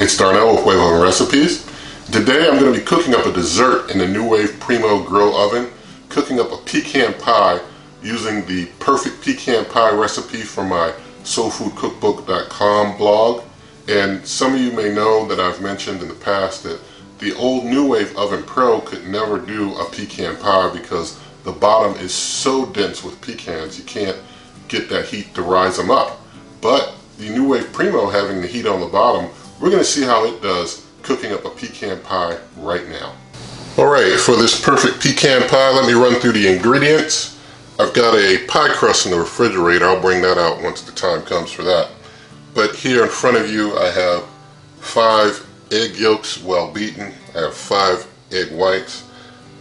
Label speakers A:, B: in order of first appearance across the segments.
A: It's Darnell with NuWave Oven Recipes. Today I'm going to be cooking up a dessert in the NuWave Primo Grill Oven, cooking up a pecan pie using the Perfect Pecan Pie Recipe from my soulfoodcookbook.com blog. And some of you may know that I've mentioned in the past that the old NuWave Oven Pro could never do a pecan pie because the bottom is so dense with pecans you can't get that heat to rise them up. But the NuWave Primo, having the heat on the bottom, we're going to see how it does cooking up a pecan pie right now. Alright, for this perfect pecan pie, let me run through the ingredients. I've got a pie crust in the refrigerator. I'll bring that out once the time comes for that. But here in front of you I have 5 egg yolks well beaten. I have 5 egg whites.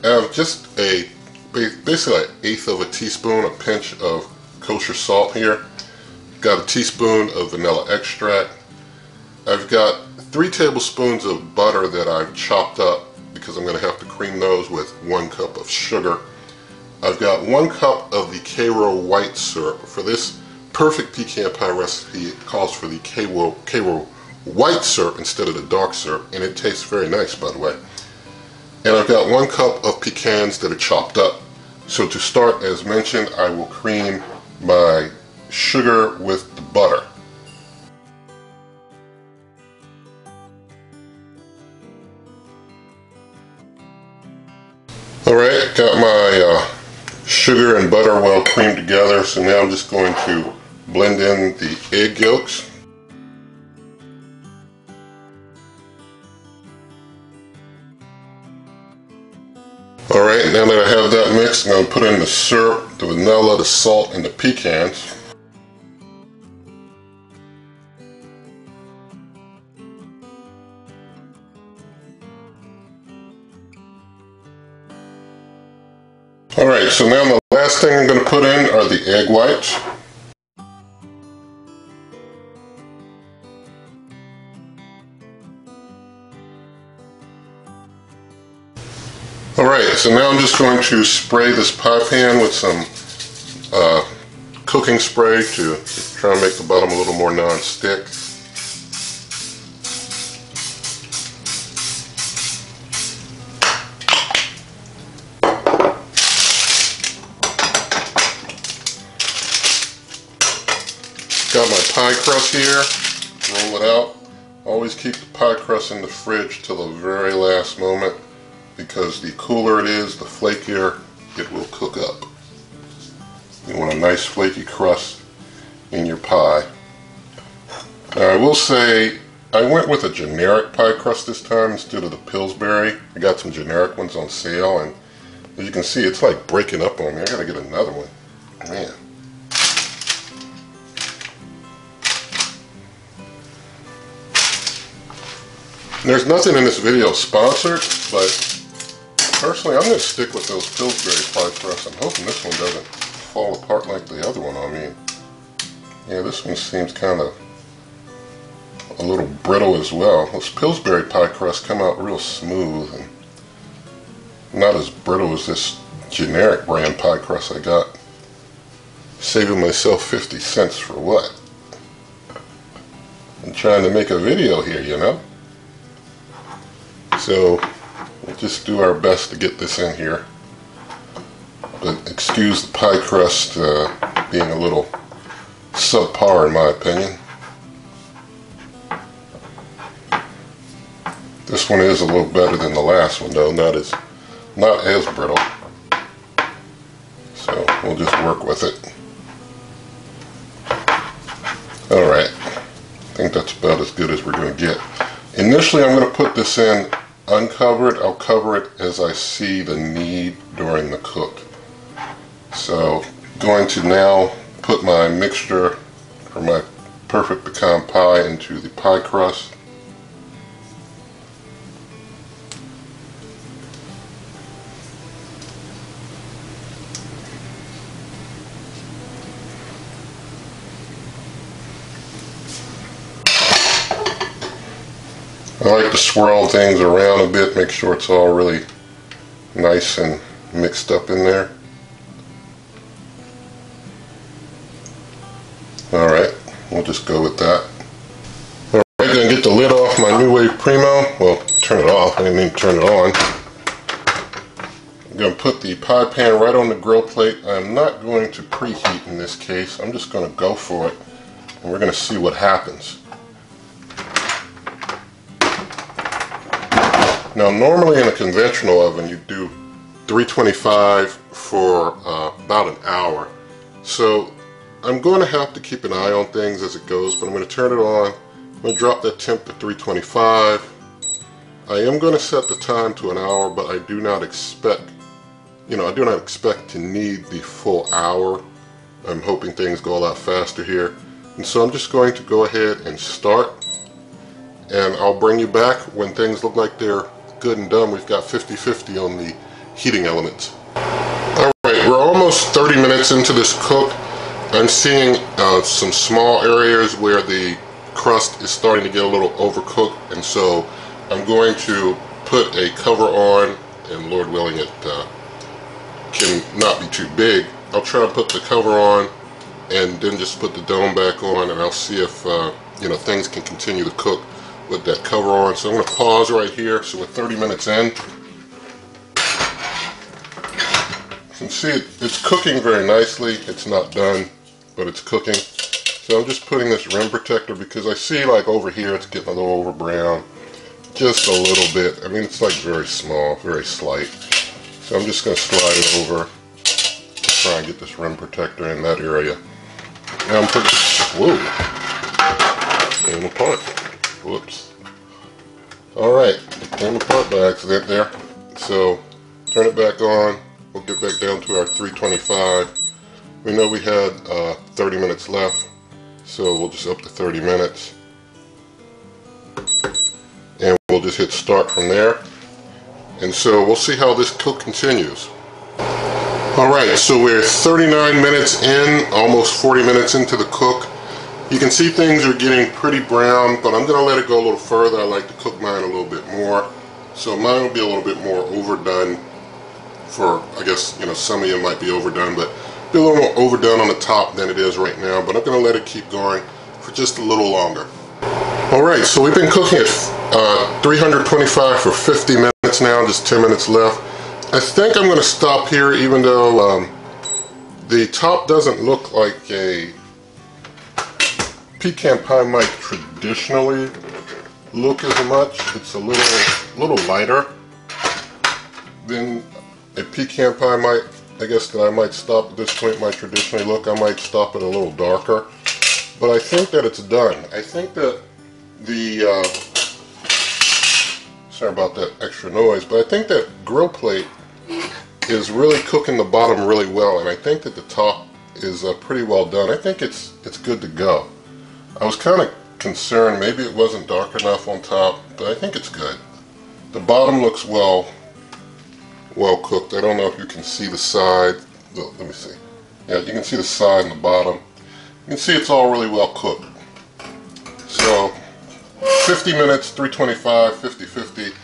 A: I have just basically an eighth of a teaspoon, a pinch of kosher salt here. Got a teaspoon of vanilla extract. I've got 3 tablespoons of butter that I've chopped up because I'm going to have to cream those with 1 cup of sugar. I've got 1 cup of the Karo white syrup. For this perfect pecan pie recipe, it calls for the Karo white syrup instead of the dark syrup, and it tastes very nice, by the way. And I've got 1 cup of pecans that are chopped up. So to start, as mentioned, I will cream my sugar with the butter. Alright, got my sugar and butter well creamed together, so now I'm just going to blend in the egg yolks. Alright, now that I have that mixed, I'm going to put in the syrup, the vanilla, the salt, and the pecans. Alright, so now the last thing I'm going to put in are the egg whites. Alright, so now I'm just going to spray this pie pan with some cooking spray to try and make the bottom a little more non-stick. Got my pie crust here, roll it out. Always keep the pie crust in the fridge till the very last moment, because the cooler it is, the flakier it will cook up. You want a nice flaky crust in your pie. Now I will say, I went with a generic pie crust this time instead of the Pillsbury. I got some generic ones on sale, and as you can see, it's like breaking up on me. I gotta get another one. Man. There's nothing in this video sponsored, but personally I'm going to stick with those Pillsbury pie crusts. I'm hoping this one doesn't fall apart like the other one on me. Yeah, this one seems kind of a little brittle as well. Those Pillsbury pie crusts come out real smooth and not as brittle as this generic brand pie crust I got. Saving myself 50 cents for what? I'm trying to make a video here, you know? So we'll just do our best to get this in here, but excuse the pie crust being a little subpar in my opinion. This one is a little better than the last one though, not as brittle, so we'll just work with it. Alright, I think that's about as good as we're going to get. Initially I'm going to put this in uncovered. I'll cover it as I see the need during the cook. So going to now put my mixture for my perfect pecan pie into the pie crust. I like to swirl things around a bit, make sure it's all really nice and mixed up in there. Alright, we'll just go with that. Alright, going to get the lid off my NuWave Primo. Well, turn it off. I didn't even turn it on. I'm going to put the pie pan right on the grill plate. I'm not going to preheat in this case. I'm just going to go for it, and we're going to see what happens. Now, normally in a conventional oven, you do 325 for about an hour. So I'm going to have to keep an eye on things as it goes, but I'm going to turn it on. I'm going to drop that temp to 325. I am going to set the time to an hour, but I do not expect, I do not expect to need the full hour. I'm hoping things go a lot faster here. And so I'm just going to go ahead and start, and I'll bring you back when things look like they're good and done. We've got 50-50 on the heating elements. Alright, we're almost 30 minutes into this cook. I'm seeing some small areas where the crust is starting to get a little overcooked, and so I'm going to put a cover on, and Lord willing it can not be too big. I'll try to put the cover on and then just put the dome back on, and I'll see if things can continue to cook with that cover on. So I'm going to pause right here. So we're 30 minutes in. You can see it's cooking very nicely. It's not done, but it's cooking. So I'm just putting this rim protector because I see like over here it's getting a little over brown. Just a little bit. I mean, it's like very small, very slight. So I'm just going to slide it over to try and get this rim protector in that area. Now I'm putting, whoa, came apart. Whoops. Alright, it came apart by accident there. So turn it back on. We'll get back down to our 325. We know we had 30 minutes left, so we'll just up to 30 minutes. And we'll just hit start from there. And so we'll see how this cook continues. Alright, so we're 39 minutes in, almost 40 minutes into the cook. You can see things are getting pretty brown, but I'm going to let it go a little further. I like to cook mine a little bit more. So mine will be a little bit more overdone for, I guess, some of you might be overdone, but be a little more overdone on the top than it is right now. But I'm going to let it keep going for just a little longer. Alright, so we've been cooking at 325 for 50 minutes now, just 10 minutes left. I think I'm going to stop here, even though the top doesn't look like a pecan pie might traditionally look as much. It's a little lighter than a pecan pie might. I guess that I might stop at this point might traditionally look. I might stop it a little darker, but I think that it's done. I think that the sorry about that extra noise, but I think that grill plate is really cooking the bottom really well, and I think that the top is pretty well done. I think it's good to go. I was kind of concerned maybe it wasn't dark enough on top, but I think it's good. The bottom looks well cooked. I don't know if you can see the side. Well, let me see. Yeah, you can see the side and the bottom. You can see it's all really well cooked. So 50 minutes, 325, 50-50.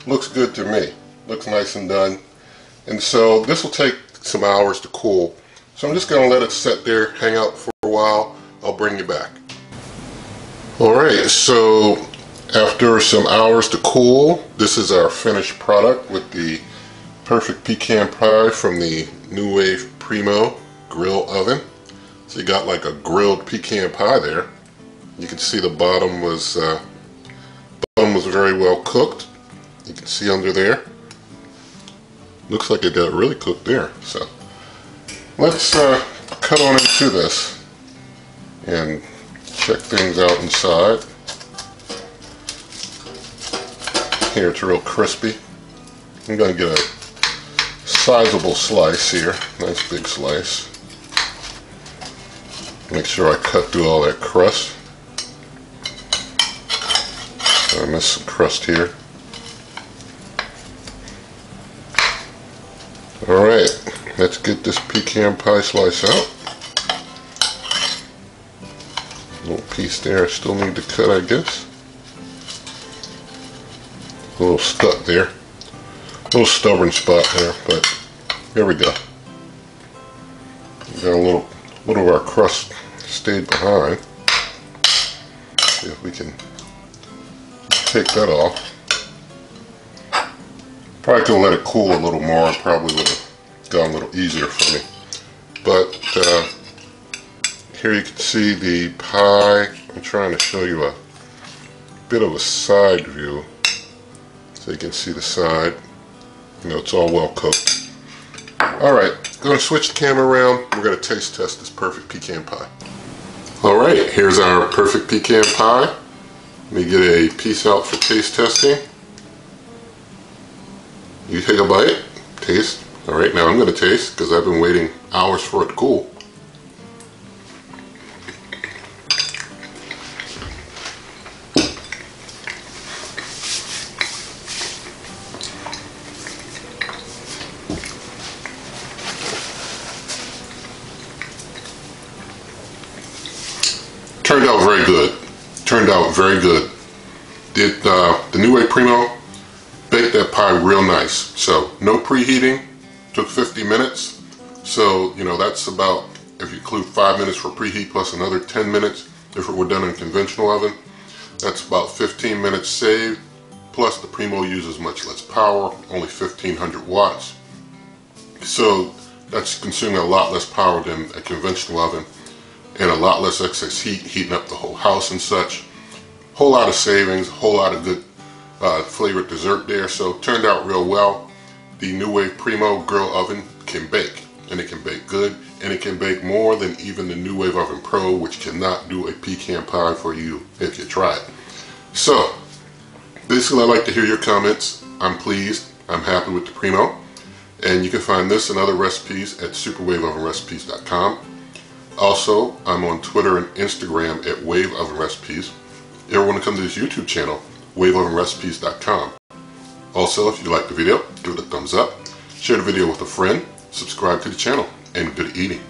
A: Looks good to me. Looks nice and done. And so this will take some hours to cool. So I'm just going to let it sit there, hang out for a while. I'll bring you back. Alright, so after some hours to cool, this is our finished product with the Perfect Pecan Pie from the NuWave Primo Grill Oven. So you got like a grilled pecan pie there. You can see the bottom was very well cooked. You can see under there. Looks like it got really cooked there. So let's cut on into this and check things out inside. Here it's real crispy. I'm going to get a sizable slice here. Nice big slice. Make sure I cut through all that crust. I missed some crust here. Alright, let's get this pecan pie slice out. Little piece there I still need to cut, I guess. A little stuck there. A little stubborn spot there, but here we go. Got a little of our crust stayed behind. See if we can take that off. Probably could let it cool a little more. It probably would have gone a little easier for me. But here you can see the pie. I'm trying to show you a bit of a side view so you can see the side. You know, it's all well cooked. Alright, going to switch the camera around. We're going to taste test this Perfect Pecan Pie. Alright, here's our Perfect Pecan Pie. Let me get a piece out for taste testing. You take a bite, taste. Alright, now I'm going to taste because I've been waiting hours for it to cool. Turned out very good. Turned out very good. Did the NuWave Primo baked that pie real nice. So no preheating. Took 50 minutes. So you know that's about, if you include 5 minutes for preheat plus another 10 minutes if it were done in a conventional oven, that's about 15 minutes saved. Plus the Primo uses much less power, only 1500 watts. So that's consuming a lot less power than a conventional oven, and a lot less excess heat, heating up the whole house and such. Whole lot of savings, whole lot of good flavored dessert there. So it turned out real well. The NuWave Primo Grill Oven can bake, and it can bake good, and it can bake more than even the NuWave Oven Pro, which cannot do a pecan pie for you if you try it. So basically, I'd like to hear your comments. I'm pleased, I'm happy with the Primo, and you can find this and other recipes at superwaveovenrecipes.com. Also, I'm on Twitter and Instagram at Wave Oven Recipes. If you ever want to come to this YouTube channel, waveovenrecipes.com. Also, if you like the video, give it a thumbs up, share the video with a friend, subscribe to the channel, and good eating.